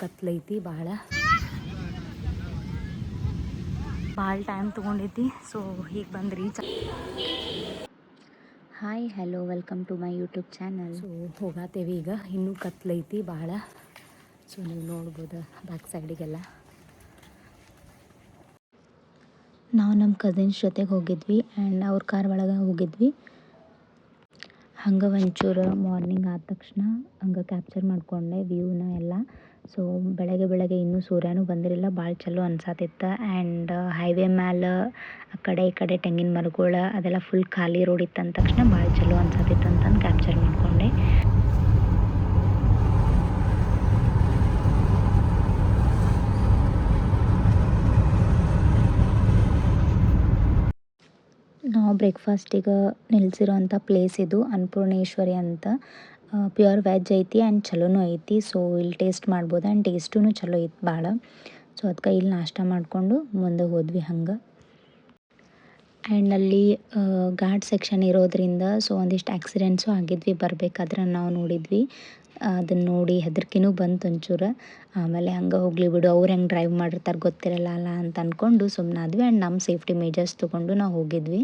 ಕತ್ಲೈತಿ ಭಾಳ time ತೊಗೊಂಡೈತಿ. So ಹೀಗೆ ಬಂದು reach. Hi hello welcome to my YouTube channel. So ಹೋಗತ್ತೇವೆ ಈಗ. ಇನ್ನೂ ಕತ್ಲೈತಿ ಭಾಳ. ಸೊ ನೀವು ನೋಡ್ಬೋದು ಬ್ಯಾಕ್ ಸೈಡಿಗೆಲ್ಲ. ನಾವು ನಮ್ಮ ಕಸಿನ್ಸ್ ಜೊತೆಗೆ ಹೋಗಿದ್ವಿ ಆ್ಯಂಡ್ ಅವ್ರ ಕಾರ್ ಒಳಗೆ ಹೋಗಿದ್ವಿ. ಹಂಗೆ ಒಂಚೂರು ಮಾರ್ನಿಂಗ್ ಆದ ತಕ್ಷಣ ಹಂಗೆ ಕ್ಯಾಪ್ಚರ್ ಮಾಡಿಕೊಂಡೆ ವ್ಯೂನ ಎಲ್ಲ. ಸೊ ಬೆಳಗ್ಗೆ ಇನ್ನೂ ಸೂರ್ಯನೂ ಬಂದಿರಲಿಲ್ಲ, ಭಾಳ ಚಲೋ ಅನ್ಸಾತಿತ್ತು. ಆ್ಯಂಡ್ ಹೈವೇ ಮ್ಯಾಲೆ ಆ ಕಡೆ ಈ ಕಡೆ ತೆಂಗಿನ ಮರಗಳು ಅದೆಲ್ಲ ಫುಲ್ ಖಾಲಿ ರೋಡ್ ಇತ್ತು ಅಂದ ತಕ್ಷಣ ಭಾಳ ಚಲೋ ಅನ್ಸಾತಿತ್ತು ಅಂತಂದು ಕ್ಯಾಪ್ಚರ್ ಮಾಡಿಕೊಂಡೆ. ನಾವು ಬ್ರೇಕ್ಫಾಸ್ಟಿಗೆ ನಿಲ್ಲಿಸಿರೋಂಥ ಪ್ಲೇಸ್ ಇದು ಅನ್ನಪೂರ್ಣೇಶ್ವರಿ ಅಂತ. ಪ್ಯೂರ್ ವೆಜ್ ಐತಿ ಆ್ಯಂಡ್ ಚಲೋನೂ ಐತಿ. ಸೊ ಇಲ್ಲಿ ಟೇಸ್ಟ್ ಮಾಡ್ಬೋದು ಆ್ಯಂಡ್ ಟೇಸ್ಟೂ ಚಲೋ ಐತಿ ಭಾಳ. ಸೊ ಅದಕ್ಕೆ ಇಲ್ಲಿ ನಾಷ್ಟ ಮಾಡಿಕೊಂಡು ಮುಂದೆ ಹೋದ್ವಿ ಹಂಗೆ. ಆ್ಯಂಡ್ ಅಲ್ಲಿ ಘಾಟ್ ಸೆಕ್ಷನ್ ಇರೋದ್ರಿಂದ ಸೊ ಒಂದಿಷ್ಟು ಆಕ್ಸಿಡೆಂಟ್ಸು ಆಗಿದ್ವಿ ಬರಬೇಕಾದ್ರೆ ನಾವು ನೋಡಿದ್ವಿ. ಅದನ್ನು ನೋಡಿ ಹೆದರಿಕೆನೂ ಬಂತು ಒಂಚೂರು. ಆಮೇಲೆ ಹಂಗೆ ಹೋಗಲಿ ಬಿಡು, ಅವ್ರು ಹೆಂಗೆ ಡ್ರೈವ್ ಮಾಡಿರ್ತಾರೆ ಗೊತ್ತಿರಲ್ಲ ಅಲ್ಲ ಅಂತ ಅಂದ್ಕೊಂಡು ಸುಮ್ಮನಾದ್ವಿ. ಆ್ಯಂಡ್ ನಮ್ಮ ಸೇಫ್ಟಿ ಮೇಜರ್ಸ್ ತೊಗೊಂಡು ನಾವು ಹೋಗಿದ್ವಿ.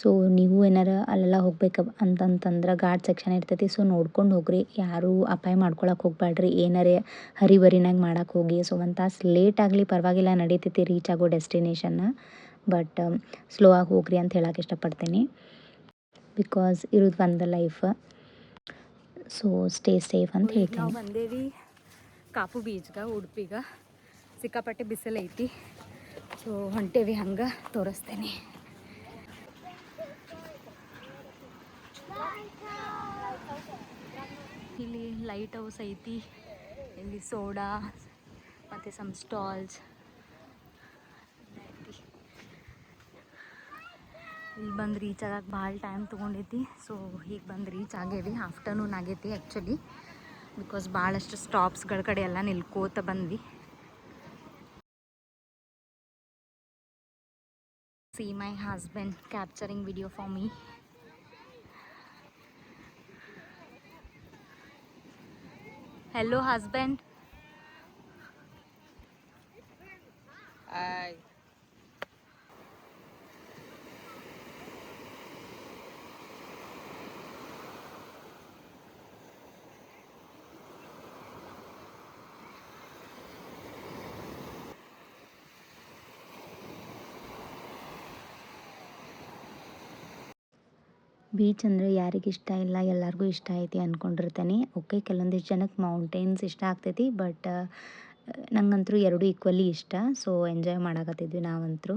ಸೊ ನೀವು ಏನಾರ ಅಲ್ಲೆಲ್ಲ ಹೋಗ್ಬೇಕು ಅಂತಂತಂದ್ರೆ ಘಾಟ್ ಸೆಕ್ಷನ್ ಇರ್ತೈತಿ. ಸೊ ನೋಡ್ಕೊಂಡು ಹೋಗ್ರಿ, ಯಾರೂ ಅಪಾಯ ಮಾಡ್ಕೊಳಕ್ಕೆ ಹೋಗ್ಬೇಡ್ರಿ. ಏನಾರೇ ಹರಿಬರಿನಾಗ ಮಾಡಕ್ಕೆ ಹೋಗಿ ಸೊ ಒಂದು ತಾಸು ಲೇಟ್ ಆಗಲಿ ಪರವಾಗಿಲ್ಲ, ನಡೀತೈತಿ ರೀಚ್ ಆಗೋ ಡೆಸ್ಟಿನೇಷನ್ನ. ಬಟ್ ಸ್ಲೋ ಆಗಿ ಹೋಗ್ರಿ ಅಂತ ಹೇಳಕ್ಕೆ ಇಷ್ಟಪಡ್ತೀನಿ. ಬಿಕಾಸ್ ಇರೋದು ಒಂದು ಲೈಫ್. ಸೊ ಸ್ಟೇ ಸೇಫ್ ಅಂತ ಹೇಳ್ತೀನಿ. ನಾವು ಬಂದೇವಿ ಕಾಪು ಬೀಚ್ಗೆ, ಉಡುಪಿಗೆ. ಸಿಕ್ಕಾಪಟ್ಟೆ ಬಿಸಿಲು ಐತಿ. ಸೊ ಹೊಂಟೇವಿ ಹಂಗೆ ತೋರಿಸ್ತೇನೆ. ಇಲ್ಲಿ ಲೈಟ್ ಹೌಸ್ ಐತಿ. ಇಲ್ಲಿ ಸೋಡಾ ಮತ್ತು ಸಮ್ ಸ್ಟಾಲ್ಸ್. ಇಲ್ಲಿ ಬಂದು ರೀಚ್ ಆಗಕ್ಕೆ ಭಾಳ ಟೈಮ್ ತೊಗೊಂಡೈತಿ. ಸೊ ಹೀಗೆ ಬಂದು ರೀಚ್ ಆಗೇವಿ. ಆಫ್ಟರ್ನೂನ್ ಆಗೈತಿ ಆ್ಯಕ್ಚುಲಿ. ಬಿಕಾಸ್ ಭಾಳಷ್ಟು ಸ್ಟಾಪ್ಸ್ಗಳ ಕಡೆ ಎಲ್ಲ ನಿಲ್ಕೋತ ಬಂದ್ವಿ. See my husband capturing video for me. Hello husband. Hi. Beach ಅಂದರೆ ಯಾರಿಗೆ ಇಷ್ಟ ಇಲ್ಲ, ಎಲ್ಲರಿಗೂ ಇಷ್ಟ ಐತಿ ಅಂದ್ಕೊಂಡಿರ್ತೇನೆ. ಓಕೆ, ಕೆಲವೊಂದಿಷ್ಟು ಜನಕ್ಕೆ ಮೌಂಟೇನ್ಸ್ ಇಷ್ಟ ಆಗ್ತೈತಿ. ಬಟ್ ನಂಗಂತೂ ಎರಡೂ ಈಕ್ವಲಿ ಇಷ್ಟ. ಸೊ ಎಂಜಾಯ್ ಮಾಡಕತ್ತಿದ್ವಿ ನಾವಂತರೂ.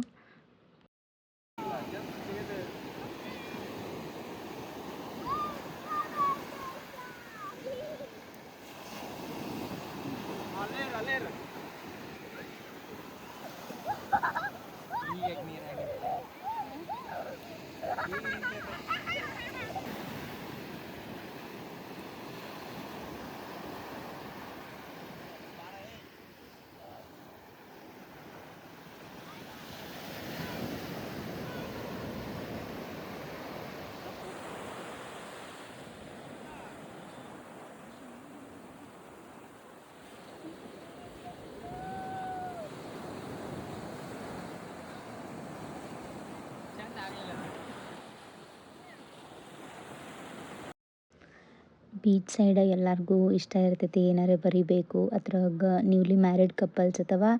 ಬೀಚ್ ಸೈಡ್ ಎಲ್ಲರಿಗೂ ಇಷ್ಟ ಇರ್ತೈತಿ ಏನಾರೇ ಬರಿಬೇಕು. ಅದ್ರಾಗ ನ್ಯೂಲಿ ಮ್ಯಾರಿಡ್ ಕಪಲ್ಸ್ ಅಥವಾ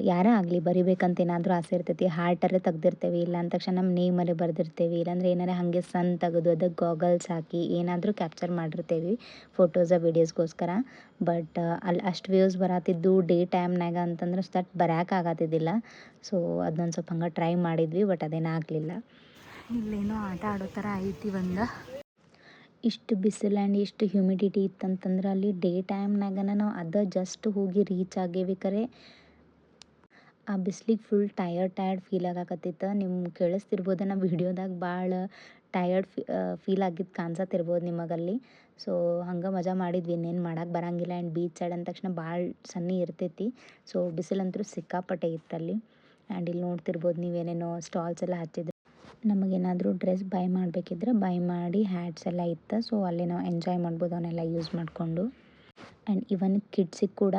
ಯಾರೇ ಆಗಲಿ ಬರಿಬೇಕಂತ ಏನಾದರೂ ಆಸೆ ಇರ್ತೈತಿ. ಹಾರ್ಟರೇ ತೆಗ್ದಿರ್ತೇವೆ, ಇಲ್ಲ ಅಂದ ತಕ್ಷಣ ನಮ್ಮ ನೇಮರೇ ಬರೆದಿರ್ತೇವೆ. ಇಲ್ಲಾಂದ್ರೆ ಏನಾರೇ ಹಾಗೆ ಸನ್ ತೆಗೆದು ಅದಕ್ಕೆ ಗಾಗಲ್ಸ್ ಹಾಕಿ ಏನಾದರೂ ಕ್ಯಾಪ್ಚರ್ ಮಾಡಿರ್ತೇವೆ ಫೋಟೋಸ ವೀಡಿಯೋಸ್ಗೋಸ್ಕರ. ಬಟ್ ಅಲ್ಲಿ ಅಷ್ಟು ವ್ಯೂಸ್ ಬರತ್ತಿದ್ದು ಡೇ ಟೈಮ್ನಾಗ ಅಂತಂದ್ರೆ ಅಷ್ಟು ಬರೋಕ್ಕಾಗತ್ತಿದ್ದಿಲ್ಲ. ಸೊ ಅದನ್ನೊಂದು ಸ್ವಲ್ಪ ಹಂಗೆ ಟ್ರೈ ಮಾಡಿದ್ವಿ, ಬಟ್ ಅದೇನಾಗಲಿಲ್ಲ. ಇಲ್ಲೇನೋ ಆಟ ಆಡೋ ಥರ ಐತಿ ಒಂದು. ಇಷ್ಟು ಬಿಸಿಲು ಆ್ಯಂಡ್ ಇಷ್ಟು ಹ್ಯುಮಿಡಿಟಿ ಇತ್ತಂತಂದ್ರೆ ಅಲ್ಲಿ ಡೇ ಟೈಮ್ನಾಗನ ನಾವು ಜಸ್ಟ್ ಹೋಗಿ ರೀಚ್ ಆಗೇವಿ. ಕರೆ ಆ ಬಿಸ್ಲಿಗೆ ಫುಲ್ ಟಯರ್ಡ್ ಫೀಲ್ ಆಗಾಕತ್ತಿತ್ತು. ನಿಮ್ಗೆ ಕೇಳಿಸ್ತಿರ್ಬೋದು, ನಾವು ವಿಡಿಯೋದಾಗ ಭಾಳ ಟಯರ್ಡ್ ಫೀಲ್ ಆಗಿದ್ದು ಕಾಣಿಸತ್ತಿರ್ಬೋದು ನಿಮಗಲ್ಲಿ. ಸೊ ಹಂಗೆ ಮಜಾ ಮಾಡಿದ್ವಿ, ಇನ್ನೇನು ಮಾಡೋಕ್ಕೆ ಬರೋಂಗಿಲ್ಲ. ಆ್ಯಂಡ್ ಬೀಚ್ ಸೈಡ್ ಅಂದ ತಕ್ಷಣ ಭಾಳ ಸನ್ನಿ ಇರ್ತೈತಿ. ಸೊ ಬಿಸಿಲಂತೂ ಸಿಕ್ಕಾಪಟ್ಟೆ ಇತ್ತಲ್ಲಿ. ಆ್ಯಂಡ್ ಇಲ್ಲಿ ನೋಡ್ತಿರ್ಬೋದು ನೀವೇನೇನೋ ಸ್ಟಾಲ್ಸ್ ಎಲ್ಲ ಹಚ್ಚಿದ್ರು. ನಮಗೇನಾದರೂ ಡ್ರೆಸ್ ಬೈ ಮಾಡಬೇಕಿದ್ರೆ ಬೈ ಮಾಡಿ ಹ್ಯಾಟ್ಸ್ ಎಲ್ಲ ಇತ್ತು. ಸೊ ಅಲ್ಲಿ ನಾವು ಎಂಜಾಯ್ ಮಾಡ್ಬೋದು ಅವನ್ನೆಲ್ಲ ಯೂಸ್ ಮಾಡಿಕೊಂಡು. ಆ್ಯಂಡ್ ಇವನ್ ಕಿಡ್ಸಿಗೆ ಕೂಡ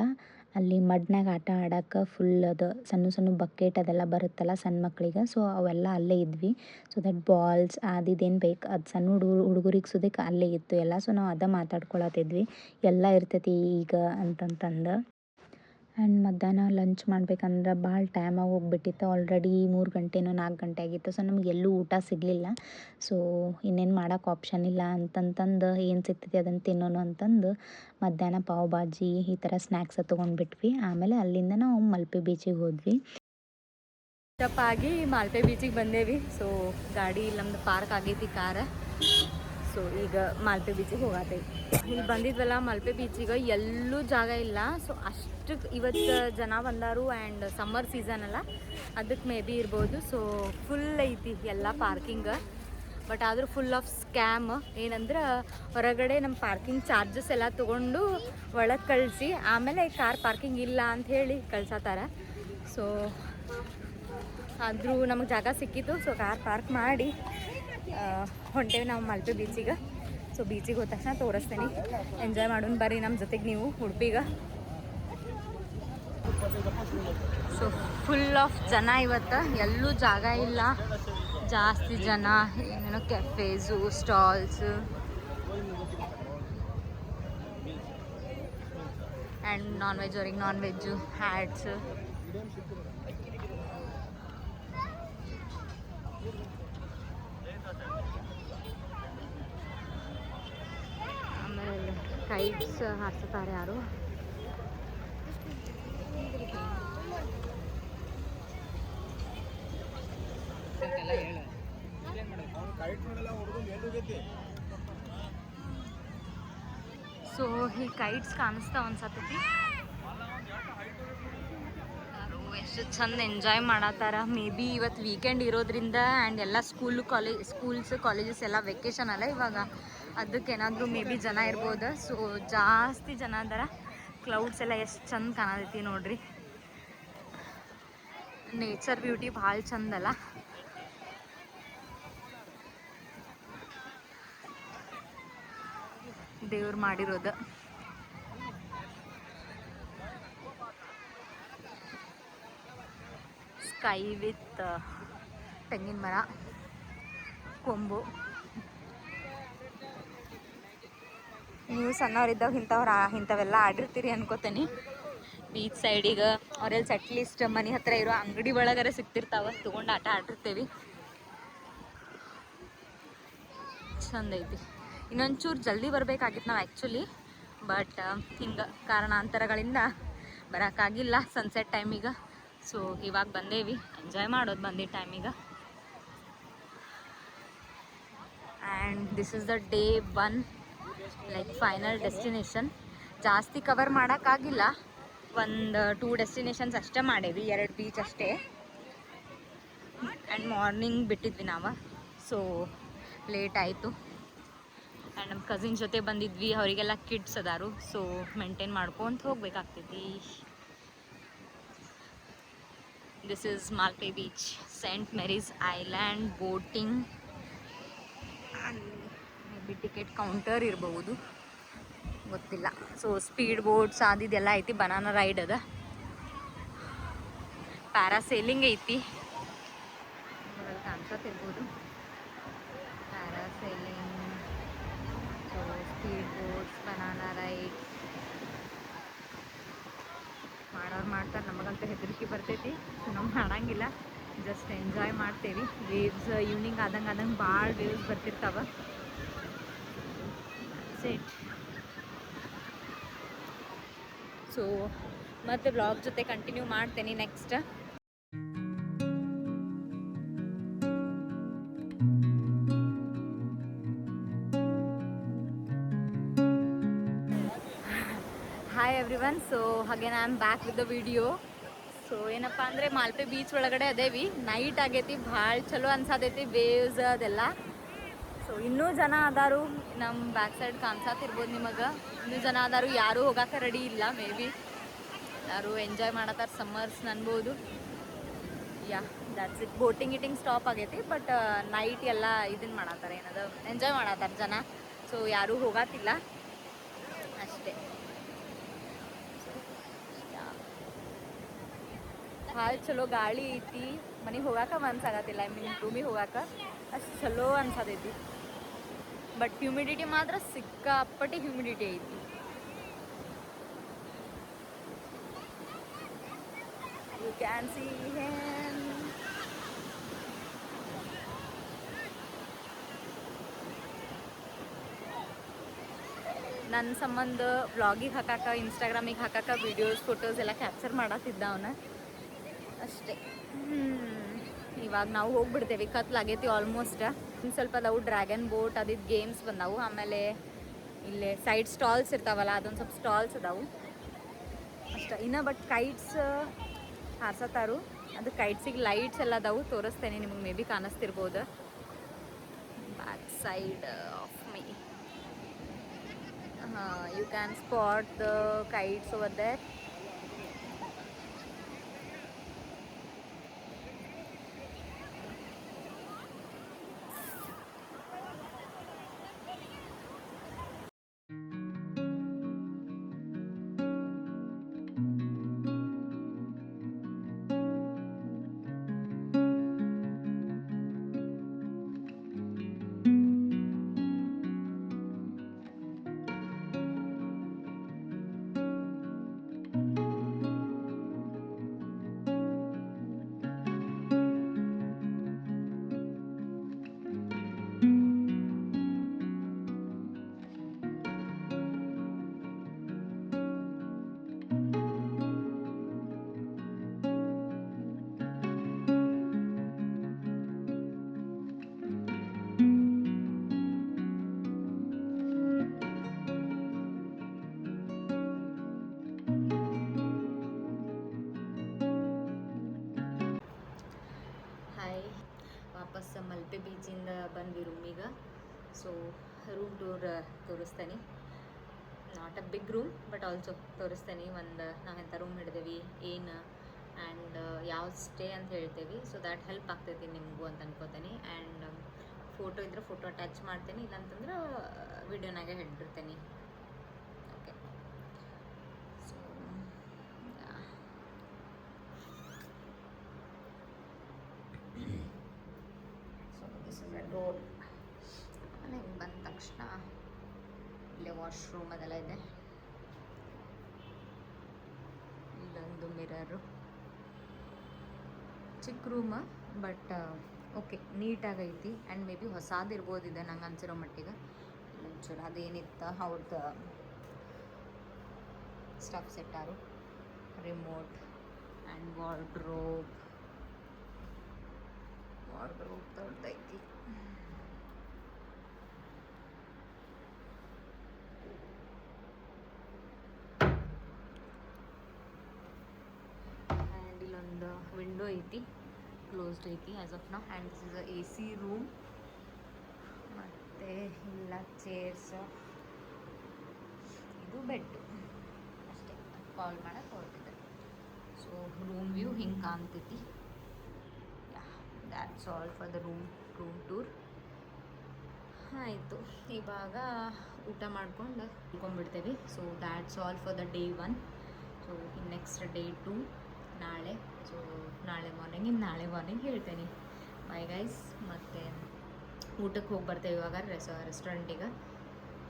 ಅಲ್ಲಿ ಮಡ್ನಾಗ ಆಟ ಆಡೋಕೆ ಫುಲ್ ಅದು ಸಣ್ಣ ಸಣ್ಣ ಬಕೆಟ್ ಅದೆಲ್ಲ ಬರುತ್ತಲ್ಲ ಸಣ್ಣ ಮಕ್ಳಿಗೆ, ಸೊ ಅವೆಲ್ಲ ಅಲ್ಲೇ ಇದ್ವಿ. ಸೊ ದಟ್ ಬಾಲ್ಸ್ ಅದು ಇದೇನು ಬೇಕು ಅದು ಸಣ್ಣ ಹುಡುಗರಿಗೆ ಸುದಕ್ಕೆ ಅಲ್ಲೇ ಇತ್ತು ಎಲ್ಲ. ಸೊ ನಾವು ಅದ ಮಾತಾಡ್ಕೊಳತ್ತಿದ್ವಿ ಎಲ್ಲ ಇರ್ತೈತಿ ಈಗ ಅಂತಂತಂದು. ಆ್ಯಂಡ್ ಮಧ್ಯಾಹ್ನ ಲಂಚ್ ಮಾಡ್ಬೇಕಂದ್ರೆ ಭಾಳ ಟೈಮಾಗಿ ಹೋಗ್ಬಿಟ್ಟಿತ್ತು. ಆಲ್ರೆಡಿ 3 ಗಂಟೆನೋ 4 ಗಂಟೆ ಆಗಿತ್ತು. ಸೊ ನಮ್ಗೆ ಎಲ್ಲೂ ಊಟ ಸಿಗಲಿಲ್ಲ. ಸೊ ಇನ್ನೇನು ಮಾಡೋಕೆ ಆಪ್ಷನ್ ಇಲ್ಲ ಅಂತಂತಂದು ಏನು ಸಿಗ್ತೈತಿ ಅದನ್ನು ತಿನ್ನೋನು ಅಂತಂದು ಮಧ್ಯಾಹ್ನ ಪಾವ್ ಭಾಜಿ ಈ ಥರ ಸ್ನ್ಯಾಕ್ಸ ತೊಗೊಂಡ್ಬಿಟ್ವಿ. ಆಮೇಲೆ ಅಲ್ಲಿಂದ ನಾವು ಮಲ್ಪೆ ಬೀಚಿಗೆ ಹೋದ್ವಿ. ಆಗಿ ಮಾಲ್ಪೆ ಬೀಚಿಗೆ ಬಂದೇವಿ. ಸೊ ಗಾಡಿ ಇಲ್ಲಿ ನಮ್ದು ಪಾರ್ಕ್ ಆಗೈತಿ ಕಾರ. ಸೊ ಈಗ ಮಾಲ್ಪೆ ಬೀಚಿಗೆ ಹೋಗತ್ತೇವಿ. ಇಲ್ಲಿ ಬಂದಿದ್ವಲ್ಲ ಮಲ್ಪೆ ಬೀಚಿಗೆ ಎಲ್ಲೂ ಜಾಗ ಇಲ್ಲ. ಸೊ ಅಷ್ಟು ಇವತ್ತು ಜನ ಬಂದಾರು ಆ್ಯಂಡ್ ಸಮ್ಮರ್ ಸೀಸನ್ ಅಲ್ಲ, ಅದಕ್ಕೆ ಮೇ ಬಿ ಇರ್ಬೋದು. ಸೊ ಫುಲ್ ಐತಿ ಎಲ್ಲ ಪಾರ್ಕಿಂಗ್. ಬಟ್ ಆದರೂ ಫುಲ್ ಆಫ್ ಸ್ಕ್ಯಾಮ್. ಏನಂದ್ರೆ ಹೊರಗಡೆ ನಮ್ಮ ಪಾರ್ಕಿಂಗ್ ಚಾರ್ಜಸ್ ಎಲ್ಲ ತೊಗೊಂಡು ಒಳಗೆ ಕಳಿಸಿ ಆಮೇಲೆ ಕಾರ್ ಪಾರ್ಕಿಂಗ್ ಇಲ್ಲ ಅಂತ ಹೇಳಿ ಕಳ್ಸತ್ತಾರ. ಸೊ ಆದರೂ ನಮಗೆ ಜಾಗ ಸಿಕ್ಕಿತ್ತು. ಸೊ ಕಾರ್ ಪಾರ್ಕ್ ಮಾಡಿ ಹೊಂಟೇವಿ ನಾವು ಮಲ್ಪೆ ಬೀಚಿಗೆ. ಸೊ ಬೀಚಿಗೆ ಹೋದ ತಕ್ಷಣ ತೋರಿಸ್ತೀನಿ. ಎಂಜಾಯ್ ಮಾಡೋಣ ಬರ್ರಿ ನಮ್ಮ ಜೊತೆಗೆ ನೀವು ಉಡುಪಿಗೆ. ಸೊ ಫುಲ್ ಆಫ್ ಜನ ಇವತ್ತು, ಎಲ್ಲೂ ಜಾಗ ಇಲ್ಲ, ಜಾಸ್ತಿ ಜನ. ಏನೇನೋ ಕೆಫೇಸು ಸ್ಟಾಲ್ಸು ಆ್ಯಂಡ್ ನಾನ್ ವೆಜ್ ಅವ್ರಿಗೆ ನಾನ್ ವೆಜ್ಜು ಹ್ಯಾಟ್ಸು. ಆಮೇಲೆ ಕೈಟ್ಸ್ ಹಾರಿಸ್ತಾರೆ ಯಾರು. ಸೊ ಈ ಕೈಟ್ಸ್ ಕಾಣಿಸ್ತಾ ಅನ್ಸತ್ತೈತಿ. ಎಷ್ಟು ಚಂದ ಎಂಜಾಯ್ ಮಾಡತ್ತಾರ. ಮೇ ಬಿ ಇವತ್ತು ವೀಕೆಂಡ್ ಇರೋದ್ರಿಂದ ಆ್ಯಂಡ್ ಎಲ್ಲ ಸ್ಕೂಲ್ಸ್ ಕಾಲೇಜಸ್ ಎಲ್ಲ ವೆಕೇಶನ್ ಅಲ್ಲ ಇವಾಗ, ಅದಕ್ಕೇನಾದರೂ ಮೇ ಬಿ ಜನ ಇರ್ಬೋದು. ಸೊ ಜಾಸ್ತಿ ಜನ ಅದಾರ. ಕ್ಲೌಡ್ಸ್ ಎಲ್ಲ ಎಷ್ಟು ಚಂದ ಕಾಣತೈತಿ ನೋಡ್ರಿ. ನೇಚರ್ ಬ್ಯೂಟಿ ಭಾಳ ಚಂದಲ್ಲ. ದೇವ್ರು ಮಾಡಿರೋದು. ಸ್ಕೈ ವಿತ್ ತೆಂಗಿನ ಮರ ಕೊಂಬು. ನೀವು ಸಣ್ಣವರಿದ್ದಾಗ ಇಂಥವೆಲ್ಲ ಆಡಿರ್ತೀರಿ ಅನ್ಕೋತೀನಿ. ಬೀಚ್ ಸೈಡಿಗೆ ಅವ್ರೆಲ್ಸ್ ಅಟ್ಲೀಸ್ಟ್ ಮನೆ ಹತ್ರ ಇರೋ ಅಂಗಡಿ ಒಳಗರೆ ಸಿಗ್ತಿರ್ತಾವ, ತೊಗೊಂಡು ಆಟ ಆಡಿರ್ತೀವಿ. ಚಂದ ಐತಿ. ಇನ್ನೊಂಚೂರು ಜಲ್ದಿ ಬರಬೇಕಾಗಿತ್ತು ನಾವು ಆ್ಯಕ್ಚುಲಿ, ಬಟ್ ಹಿಂಗೆ ಕಾರಣಾಂತರಗಳಿಂದ ಬರೋಕ್ಕಾಗಿಲ್ಲ ಸನ್ಸೆಟ್ ಟೈಮಿಗೆ. ಸೊ ಇವಾಗ ಬಂದೇವಿ, ಎಂಜಾಯ್ ಮಾಡೋದು ಬಂದಿದ್ದ ಟೈಮಿಗೆ. And this is the day 1, like final destination. ಜಾಸ್ತಿ ಕವರ್ ಮಾಡೋಕ್ಕಾಗಿಲ್ಲ, ಒಂದು 2 ಡೆಸ್ಟಿನೇಷನ್ಸ್ ಅಷ್ಟೇ ಮಾಡೇವಿ, 2 ಬೀಚ್ ಅಷ್ಟೇ. ಆ್ಯಂಡ್ ಮಾರ್ನಿಂಗ್ ಬಿಟ್ಟಿದ್ವಿ ನಾವು, ಸೊ ಲೇಟ್ ಆಯಿತು. ಆ್ಯಂಡ್ ನಮ್ಮ ಕಸಿನ್ ಜೊತೆ ಬಂದಿದ್ವಿ, ಅವರಿಗೆಲ್ಲ ಕಿಡ್ಸ್ ಅದಾರು. ಸೊ ಮೇಂಟೈನ್ ಮಾಡ್ಕೊಂತ ಹೋಗ್ಬೇಕಾಗ್ತೈತಿ. This is Malpe beach, Saint Mary's island. Boating may be ticket counter ಇರಬಹುದು, ಗೊತ್ತಿಲ್ಲ. ಸೊ ಸ್ಪೀಡ್ ಬೋಟ್ಸ್ ಅದೆಲ್ಲ ಐತಿ. ಬನಾನಾ ರೈಡ್ ಅದ, ಪ್ಯಾರಾಸೇಲಿಂಗ್ ಐತಿ, ಕಾಣಿಸ್ತಿರ್ಬೋದು parasailing. So speed boats, banana ride ಮಾಡೋರು ಮಾಡ್ತಾರೆ. ನಮಗಂತೂ ಹೆದರಿಕೆ ಬರ್ತೈತಿ, ಸೊ ನಾವು ಮಾಡಂಗಿಲ್ಲ, ಜಸ್ಟ್ ಎಂಜಾಯ್ ಮಾಡ್ತೇವೆ. ವೇವ್ಸ್ ಈವ್ನಿಂಗ್ ಆದಂಗೆ ಭಾಳ ವೇವ್ಸ್ ಬರ್ತಿರ್ತಾವ. ಇಟ್. ಸೊ ಮತ್ತೆ ಬ್ಲಾಗ್ ಜೊತೆ ಕಂಟಿನ್ಯೂ ಮಾಡ್ತೇನೆ ನೆಕ್ಸ್ಟ್. Hi everyone. ಸೊ ಹಾಗೇನ I am back with the video. So ಏನಪ್ಪ ಅಂದರೆ ಮಾಲ್ಪೆ ಬೀಚ್ ಒಳಗಡೆ ಅದೇವಿ. ನೈಟ್ ಆಗೈತಿ, ಭಾಳ ಚಲೋ ಅನ್ಸಾತೈತಿ, ವೇವ್ಸ್ ಅದೆಲ್ಲ. ಸೊ ಇನ್ನೂ ಜನ ಅದಾರು, ನಮ್ಮ ಬ್ಯಾಕ್ ಸೈಡ್ ಕಾಣಿಸ್ತಿರ್ಬೋದು ನಿಮಗೆ. ಇನ್ನೂ ಜನ ಅದಾರು, ಯಾರೂ ಹೋಗೋಕೆ ರೆಡಿ ಇಲ್ಲ. ಮೇ ಬಿ ಯಾರು ಎಂಜಾಯ್ ಮಾಡತ್ತಾರ ಸಮ್ಮರ್ಸ್ ಅನ್ಬೋದು. ಯಾ ದ್ಯಾಟ್ಸ್ ಇಟ್. ಬೋಟಿಂಗ್ ಗೀಟಿಂಗ್ ಸ್ಟಾಪ್ ಆಗೈತಿ, ಬಟ್ ನೈಟ್ ಎಲ್ಲ ಇದನ್ನು ಮಾಡತ್ತಾರೆ, ಏನದು ಎಂಜಾಯ್ ಮಾಡತ್ತಾರೆ ಜನ. ಸೊ ಯಾರೂ ಹೋಗತ್ತಿಲ್ಲ ಅಷ್ಟೇ. ಭಾಳ ಚಲೋ ಗಾಳಿ ಐತಿ. ಮನೆಗೆ ಹೋಗಾಕ ಮನ್ಸಾಗತ್ತಿಲ್ಲ, ಐ ಮೀನ್ ರೂಮಿಗೆ ಹೋಗಾಕ ಅಷ್ಟು ಚಲೋ ಅನ್ಸತೈತಿ. ಬಟ್ ಹ್ಯೂಮಿಡಿಟಿ ಮಾತ್ರ ಸಿಕ್ಕಾಪಟ್ಟಿ ಹ್ಯೂಮಿಡಿಟಿ ಐತಿ. You can see him. ನನ್ನ ಸಂಬಂಧ ವ್ಲಾಗಿಗೆ ಹಾಕಾಕ, ಇನ್ಸ್ಟಾಗ್ರಾಮಿಗೆ ಹಾಕಾಕ ವೀಡಿಯೋಸ್ ಫೋಟೋಸ್ ಎಲ್ಲ ಕ್ಯಾಪ್ಚರ್ ಮಾಡತ್ತಿದ್ದ ಅವನ ಅಷ್ಟೇ. ಇವಾಗ ನಾವು ಹೋಗ್ಬಿಡ್ತೇವೆ, ಕತ್ಲಾಗೈತಿ ಆಲ್ಮೋಸ್ಟ್. ಇನ್ನು ಸ್ವಲ್ಪ ಅದಾವು ಡ್ರ್ಯಾಗನ್ ಬೋಟ್ ಅದಿದ್ದು ಗೇಮ್ಸ್ ಬಂದಾವು. ಆಮೇಲೆ ಇಲ್ಲೇ ಸೈಡ್ ಸ್ಟಾಲ್ಸ್ ಇರ್ತಾವಲ್ಲ, ಅದೊಂದು ಸ್ವಲ್ಪ ಸ್ಟಾಲ್ಸ್ ಅದಾವು ಅಷ್ಟೇ ಇನ್ನು. ಬಟ್ ಕೈಟ್ಸ್ ಹಾರ್ಸತ್ತಾರು, ಅದು ಕೈಟ್ಸಿಗೆ ಲೈಟ್ಸ್ ಎಲ್ಲ ಅದಾವು, ತೋರಿಸ್ತೇನೆ ನಿಮಗೆ, ಮೇ ಬಿ ಕಾಣಿಸ್ತಿರ್ಬೋದು. Back side of my you can spot the kites over there. ವಾಪಸ್ ಮಲ್ಪೆ ಬೀಚಿಂದ ಬಂದ್ವಿ ರೂಮಿಗೆ. ಸೊ ರೂಮ್ ಟೂರ್ ತೋರಿಸ್ತೇನೆ. Not a big room but also ತೋರಿಸ್ತೇನೆ. ಒಂದು ನಾವೆಂಥ ರೂಮ್ ಹಿಡ್ದೇವಿ ಏನು ಆ್ಯಂಡ್ ಯಾವ ಸ್ಟೇ ಅಂತ ಹೇಳ್ತೇವೆ. ಸೊ ದ್ಯಾಟ್ ಹೆಲ್ಪ್ ಆಗ್ತೈತಿ ನಿಮಗೂ ಅಂತ ಅನ್ಕೋತೀನಿ. ಆ್ಯಂಡ್ ಫೋಟೋ ಇದ್ರೆ ಫೋಟೋ ಅಟ್ಯಾಚ್ ಮಾಡ್ತೀನಿ, ಇಲ್ಲಾಂತಂದ್ರೆ ವಿಡಿಯೋನಾಗೆ ಹಿಡಿದಿರ್ತೇನೆ. Okay, so this is a door. ಹಿಂಗೆ ಬಂದ ತಕ್ಷಣ ಇಲ್ಲೇ ವಾಶ್ರೂಮ್ ಅದೆಲ್ಲ ಇದೆ. ಇಲ್ಲೊಂದು ಮಿರರು, ಚಿಕ್ಕ ರೂಮ ಬಟ್ ಓಕೆ ನೀಟಾಗೈತಿ. ಆ್ಯಂಡ್ ಮೇ ಬಿ ಹೊಸಾದಿರ್ಬೋದಿದೆ ನಂಗೆ ಅನ್ಸಿರೋ ಮಟ್ಟಿಗೆ. ಒಂಚೂರು ಅದೇನಿತ್ತು ಅವ್ರದ್ದು ಸ್ಟಫ್ಸ್ ಇಟ್ಟಾರು, ರಿಮೋಟ್ ಆ್ಯಂಡ್ ವಾರ್ಡ್ರೋಬ್ ದೊಡ್ಡೈತಿ. ಆ್ಯಂಡ್ ಇಲ್ಲೊಂದು ವಿಂಡೋ ಐತಿ, ಕ್ಲೋಸ್ಡ್ ಐತಿ as of now. And this is a AC room. ಮತ್ತು ಇಲ್ಲ ಚೇರ್ಸ್, ಇದು ಬೆಡ್ಡು ಅಷ್ಟೇ. ಕಾಲ್ ಮಾಡಕ್ಕೆ ಹೊರಟಿದೆ. ಸೊ ರೂಮ್ ವ್ಯೂ ಹಿಂಗೆ ಕಾಣ್ತೈತಿ. That's all for the room tour. ಆಯಿತು, ಇವಾಗ ಊಟ ಮಾಡ್ಕೊಂಡು ಇಳ್ಕೊಂಡ್ಬಿಡ್ತೇವೆ. So that's all for the day 1. So next day 2 ನಾಳೆ. ಸೊ ನಾಳೆ ಮಾರ್ನಿಂಗ್ ಹೇಳ್ತೇನೆ. Bye guys. ಮತ್ತು ಊಟಕ್ಕೆ ಹೋಗಿ ಬರ್ತೇವೆ ಇವಾಗ ರೆಸ್ಟೋರೆಂಟಿಗೆ.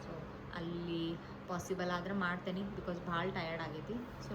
ಸೊ ಅಲ್ಲಿ ಪಾಸಿಬಲ್ ಆದರೆ ಮಾಡ್ತೇನೆ, ಬಿಕಾಸ್ ಭಾಳ ಟಯರ್ಡ್ ಆಗೈತಿ. ಸೊ